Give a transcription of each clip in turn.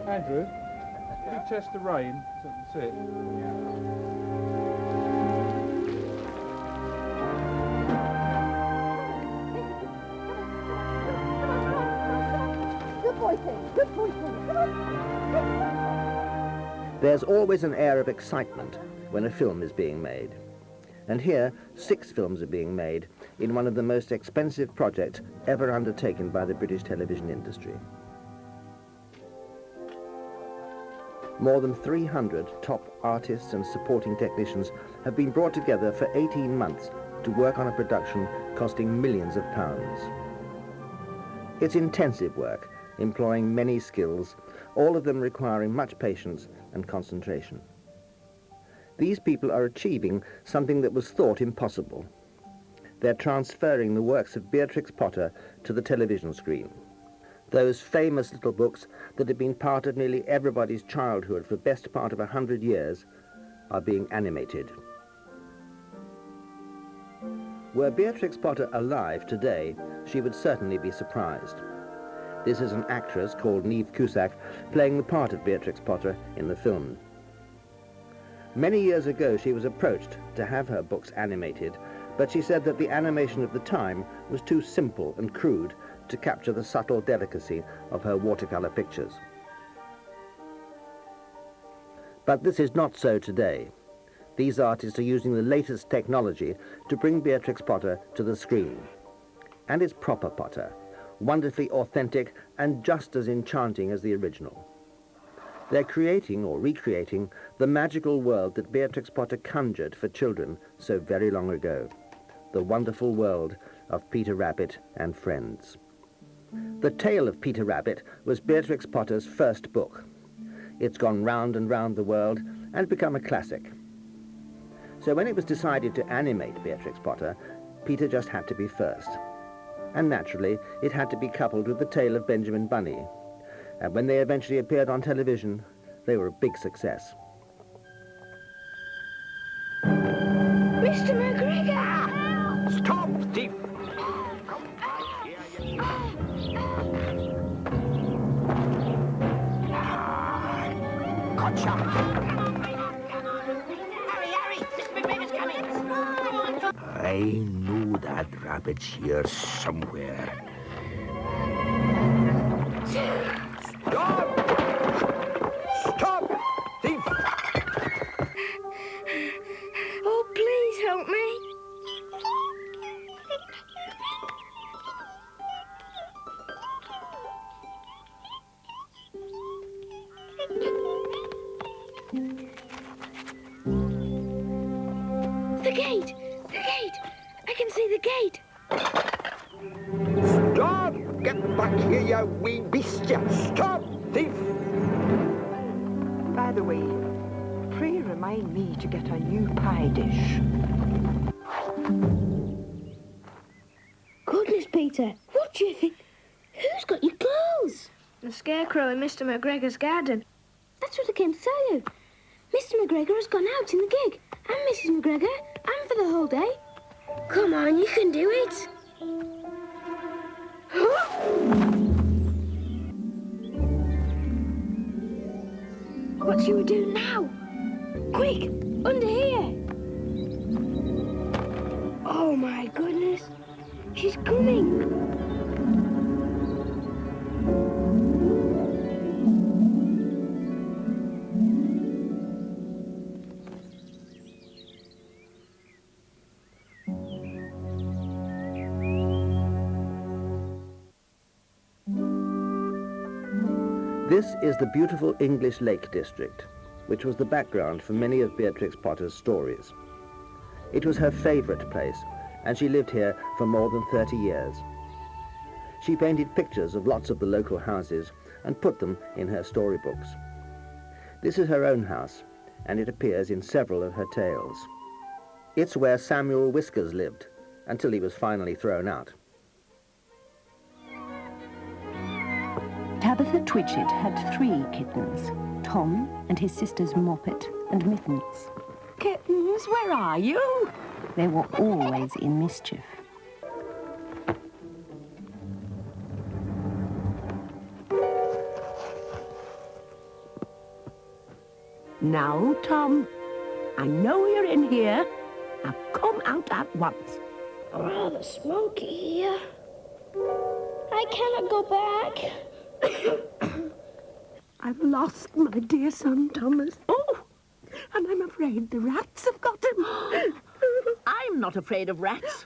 Andrew, can you test the rain? That's it. Good boy, Tim. Good boy, Tim. Come on. There's always an air of excitement when a film is being made. And here, 6 films are being made in one of the most expensive projects ever undertaken by the British television industry. More than 300 top artists and supporting technicians have been brought together for 18 months to work on a production costing millions of pounds. It's intensive work, employing many skills, all of them requiring much patience and concentration. These people are achieving something that was thought impossible. They're transferring the works of Beatrix Potter to the television screen. Those famous little books that have been part of nearly everybody's childhood for the best part of 100 years are being animated. Were Beatrix Potter alive today, she would certainly be surprised. This is an actress called Niamh Cusack playing the part of Beatrix Potter in the film. Many years ago she was approached to have her books animated, but she said that the animation of the time was too simple and crude to capture the subtle delicacy of her watercolor pictures. But this is not so today. These artists are using the latest technology to bring Beatrix Potter to the screen. And it's proper Potter, wonderfully authentic and just as enchanting as the original. They're creating or recreating the magical world that Beatrix Potter conjured for children so very long ago, the wonderful world of Peter Rabbit and Friends. The Tale of Peter Rabbit was Beatrix Potter's first book. It's gone round and round the world and become a classic. So when it was decided to animate Beatrix Potter, Peter just had to be first. And naturally, it had to be coupled with the tale of Benjamin Bunny. And when they eventually appeared on television, they were a big success. Mr. McGregor! Stop, thief! Gotcha! Hurry! Mr. McGregor's coming! Come on! I knew that rabbit's here somewhere. Stop! Stop! Thief! Oh, please help me. The gate! The gate! I can see the gate! Stop! Get back here, you wee beast! You. Stop! Thief! By the way, pray remind me to get a new pie dish. Goodness, Peter, what do you think? Who's got your clothes? The scarecrow in Mr. McGregor's garden. That's what I came to tell you. Mr. McGregor has gone out in the gig, and Mrs. McGregor, and for the whole day. Come on, you can do it. What do you do now? Quick, under here. Oh, my goodness. She's coming. This is the beautiful English Lake District, which was the background for many of Beatrix Potter's stories. It was her favourite place, and she lived here for more than 30 years. She painted pictures of lots of the local houses and put them in her storybooks. This is her own house, and it appears in several of her tales. It's where Samuel Whiskers lived, until he was finally thrown out. Tabitha Twitchett had 3 kittens, Tom and his sisters Moppet and Mittens. Kittens, where are you? They were always in mischief. Now, Tom, I know you're in here. Now come out at once. Rather smoky here. I cannot go back. I've lost my dear son, Thomas. Oh, and I'm afraid the rats have got him. I'm not afraid of rats.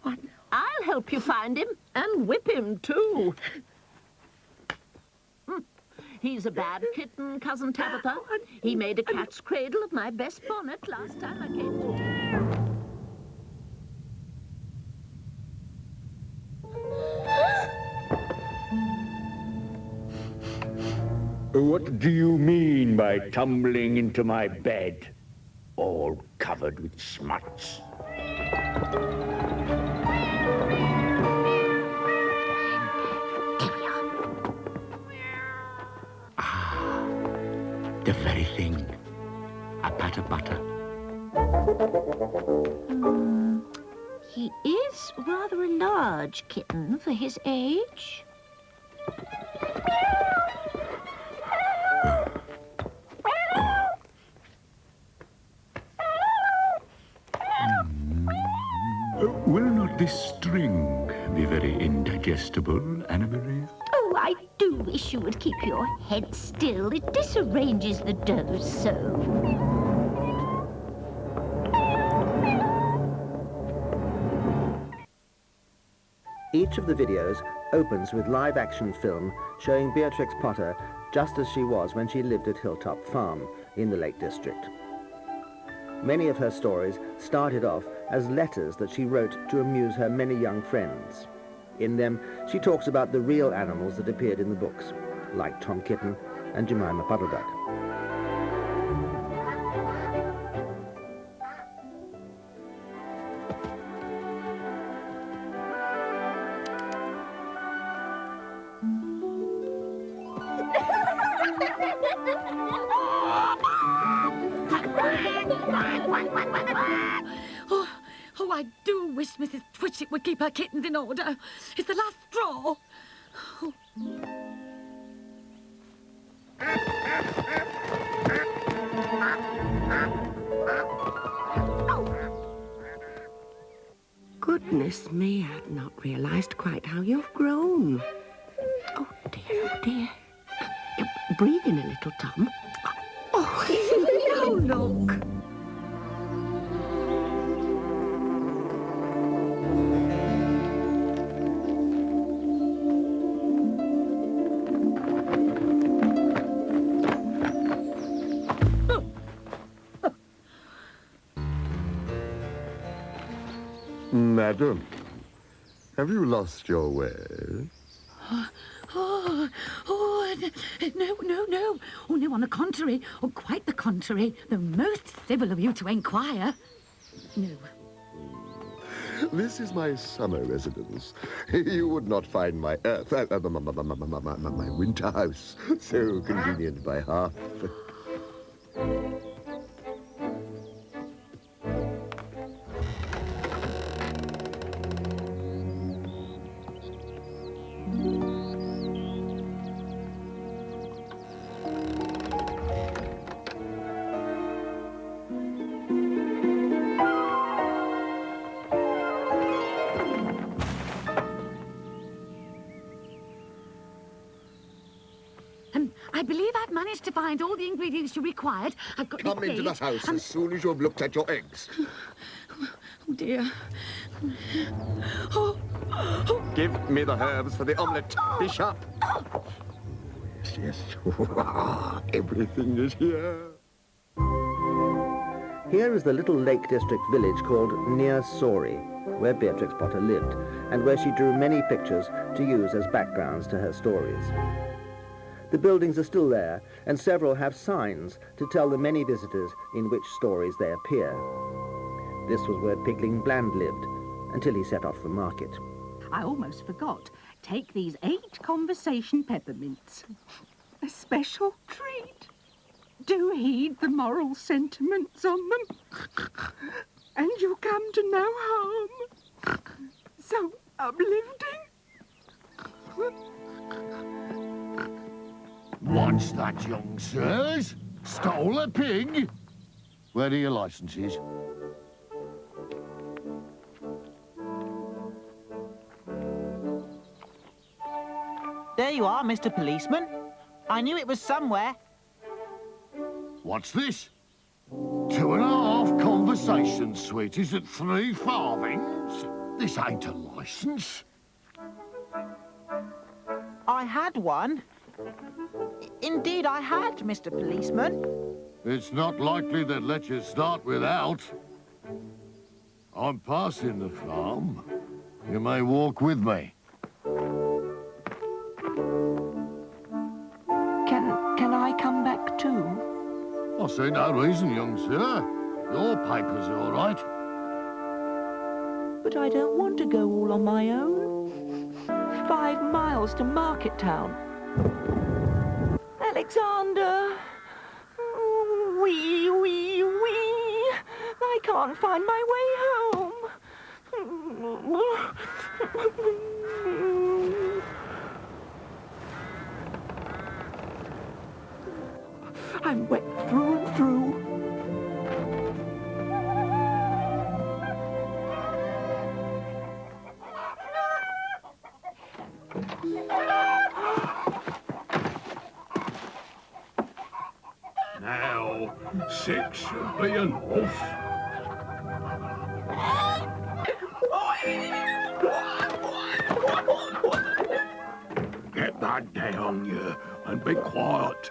I'll help you find him and whip him, too. He's a bad kitten, Cousin Tabitha. He made a cat's cradle of my best bonnet last time I came to... What do you mean by tumbling into my bed, all covered with smuts? The very thing. A pat of butter. He is rather a large kitten for his age. Will not this string be very indigestible, Anna Maria? Oh, I do wish you would keep your head still. It disarranges the dough so. Each of the videos opens with live-action film showing Beatrix Potter just as she was when she lived at Hilltop Farm in the Lake District. Many of her stories started off as letters that she wrote to amuse her many young friends. In them, she talks about the real animals that appeared in the books, like Tom Kitten and Jemima Puddle Duck. Oh, I do wish Mrs. Twitchett would keep her kittens in order. It's the last straw. Oh. Goodness me, I'd not realised quite how you've grown. Oh, dear, oh, dear. Breathe in a little, Tom. Oh, now look. Madam, have you lost your way? No. Oh, no, on the contrary. Oh, quite the contrary. The most civil of you to inquire. No. This is my summer residence. You would not find my my winter house so convenient by half. I believe I've managed to find all the ingredients you required. I've got Come into that house as soon as you've looked at your eggs. Oh, dear. Give me the herbs for the omelette. Be sharp. Yes. Everything is here. Here is the little Lake District village called Near Sorey, where Beatrix Potter lived, and where she drew many pictures to use as backgrounds to her stories. The buildings are still there, and several have signs to tell the many visitors in which stories they appear. This was where Pigling Bland lived, until he set off for market. I almost forgot. Take these 8 conversation peppermints. A special treat. Do heed the moral sentiments on them. And you'll come to no harm. So uplifting. What's that, young sirs? Stole a pig? Where are your licenses? There you are, Mr. Policeman. I knew it was somewhere. What's this? 2.5 conversation sweeties at 3 farthings? This ain't a licence. I had one. Indeed, I had, Mr. Policeman. It's not likely they'd let you start without. I'm passing the farm. You may walk with me. Can I come back too? I see no reason, young sir. Your papers are all right. But I don't want to go all on my own. 5 miles to Market Town. Alexander! Wee, wee, wee! I can't find my way home. I'm wet through and through. Now, 6 should be enough. Get that down, you, and be quiet.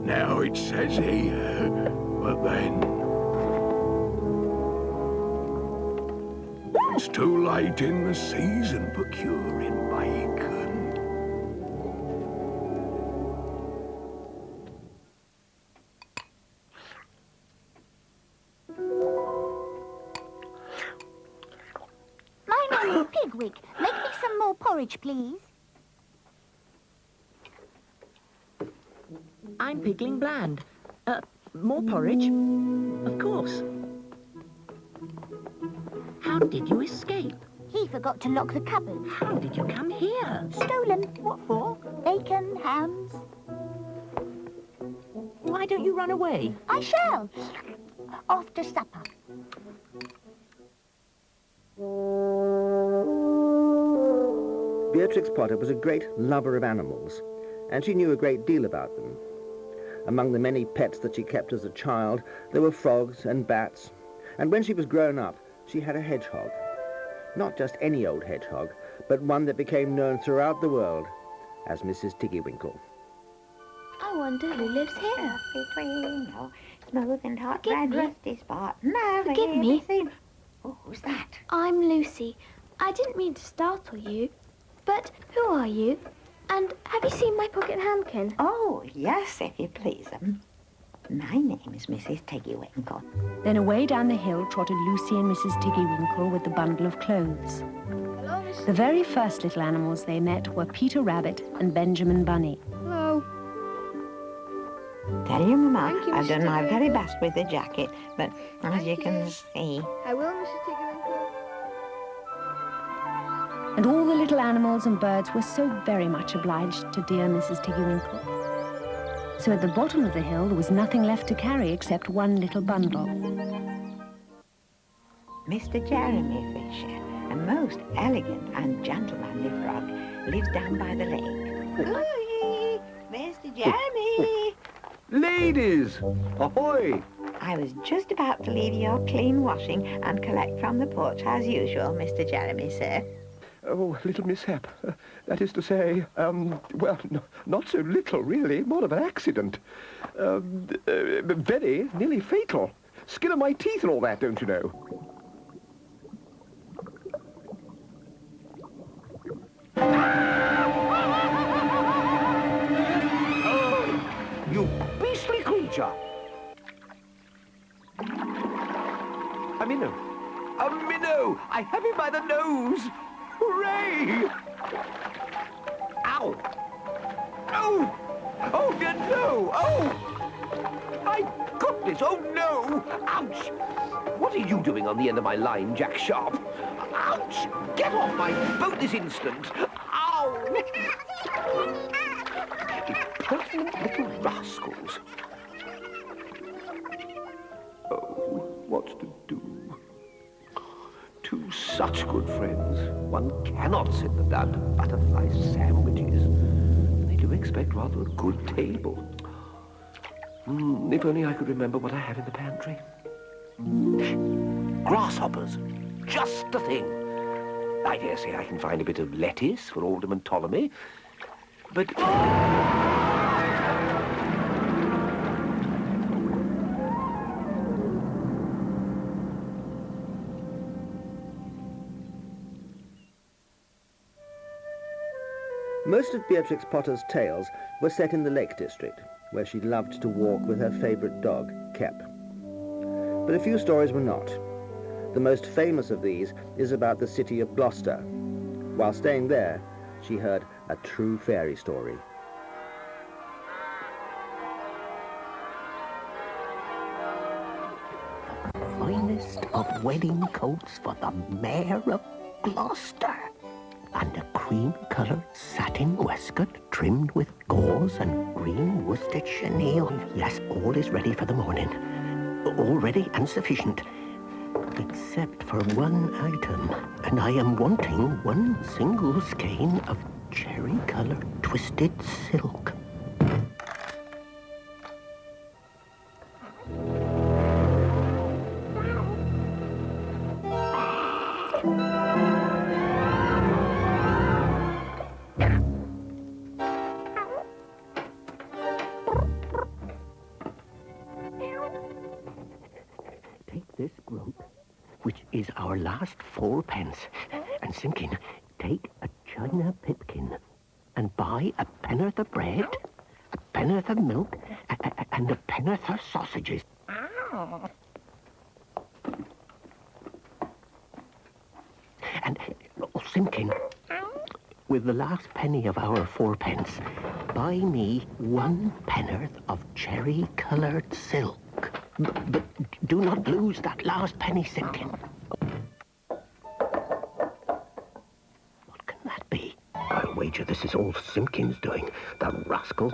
Now it says here, but then... It's too late in the season for curing bacon. My name is Pickwick. Make me some more porridge, please. I'm Pigling Bland. More porridge? Of course. How did you escape? He forgot to lock the cupboard. How did you come here? Stolen. What for? Bacon, hams. Why don't you run away? I shall. Off to supper. Beatrix Potter was a great lover of animals, and she knew a great deal about them. Among the many pets that she kept as a child, there were frogs and bats, and when she was grown up, she had a hedgehog. Not just any old hedgehog, but one that became known throughout the world as Mrs. Tiggywinkle. I wonder who lives here. Between your smooth and hot Forgive red me. rusty spot. Never Forgive me. seen. Oh, who's that? I'm Lucy. I didn't mean to startle you, but who are you? And have you seen my pocket handkin? Oh, yes, if you please. My name is Mrs. Tiggywinkle. Then away down the hill trotted Lucy and Mrs. Tiggywinkle with the bundle of clothes. Hello, Mrs. The very first little animals they met were Peter Rabbit and Benjamin Bunny. Hello. Tell your Mama, Thank you, I've Mrs. done my very Tiggywinkle. best with the jacket, but as you can see... I will, Mrs. Tiggywinkle. And all the little animals and birds were so very much obliged to dear Mrs. Tiggywinkle. So at the bottom of the hill there was nothing left to carry except one little bundle. Mr. Jeremy Fisher, a most elegant and gentlemanly frog, lives down by the lake. Ooh, Mr. Jeremy! Ladies, ahoy! I was just about to leave your clean washing and collect from the porch as usual, Mr. Jeremy, sir. Oh, little mishap. That is to say, well, not so little, really. More of an accident. Very nearly fatal. Skin of my teeth and all that, don't you know? Oh, you beastly creature! A minnow. A minnow! I have him by the nose! Hooray! Ow! Oh! Oh, dear, no! Oh! My goodness, oh, no! Ouch! What are you doing on the end of my line, Jack Sharp? Ouch! Get off my boat this instant! Ow! Impertinent little rascals. Oh, what to do? Two such good friends. One cannot sit them down to butterfly sandwiches. And they do expect rather a good table. If only I could remember what I have in the pantry. Grasshoppers. Just the thing. I dare say I can find a bit of lettuce for Alderman Ptolemy. But... Most of Beatrix Potter's tales were set in the Lake District, where she loved to walk with her favourite dog, Kep. But a few stories were not. The most famous of these is about the city of Gloucester. While staying there, she heard a true fairy story. Finest of wedding coats for the Mayor of Gloucester. And a cream-coloured satin waistcoat trimmed with gauze and green worsted chenille. Yes, all is ready for the morning. All ready and sufficient. Except for one item. And I am wanting one single skein of cherry-coloured twisted silk. Is our last 4p. And Simpkin, take a china pipkin and buy a pen'orth of bread, a pen'orth of milk, and a pen'orth of sausages. And, Simpkin, with the last penny of our 4p, buy me 1 pen'orth of cherry-coloured silk. But do not lose that last penny, Simpkin. What can that be? I'll wager this is all Simpkin's doing, the rascal.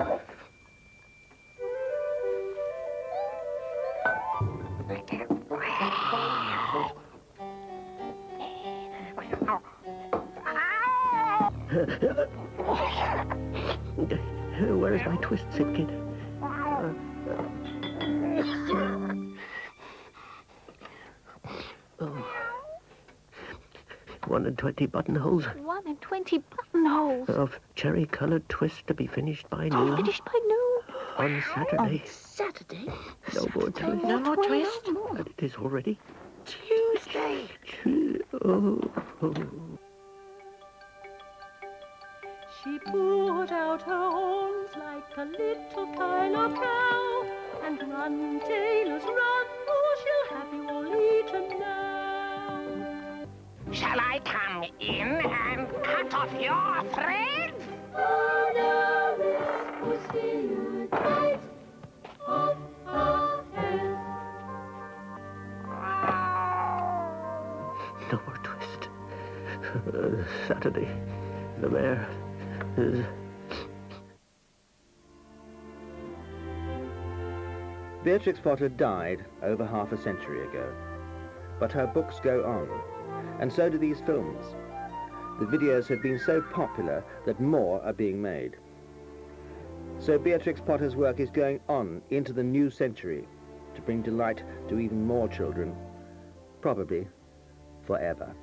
Where is my twist, Simpkin? 1 and 20 buttonholes. 1 and 20 buttonholes. Of cherry-coloured twist to be finished by noon. Finished by noon? On Saturday. On Saturday? No more twist. No more twist? And it is already Tuesday. Oh. She put out her horns like a little Kyla cow, and run, tailors, run, or she'll have you all eaten now. Shall I come in and cut off your threads? On a wrist will see you tight off our heads. No more twist. Saturday, the mayor is... Beatrix Potter died over half a century ago, but her books go on, and so do these films. The videos have been so popular that more are being made. So Beatrix Potter's work is going on into the new century to bring delight to even more children, probably forever.